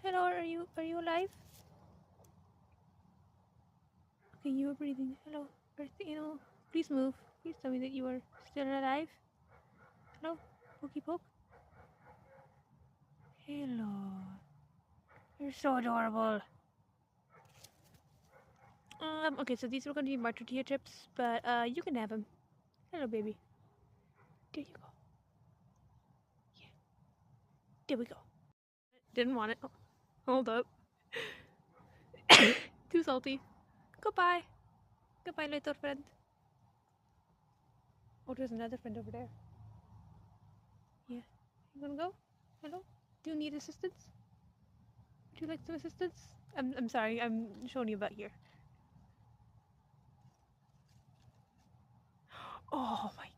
Hello, are you alive? Okay, you are breathing. Hello, please move. Please tell me that you are still alive. Hello, Pokey Poke. Hello. You're so adorable. Okay, so these were going to be my tortilla chips, but you can have them. Hello, baby. There you go. Yeah. There we go. Didn't want it. Oh, hold up. Too salty. Goodbye. Goodbye, little friend. Oh, there's another friend over there. Yeah. You gonna go? Hello? Do you need assistance? Would you like some assistance? I'm sorry, I'm showing you about here. Oh my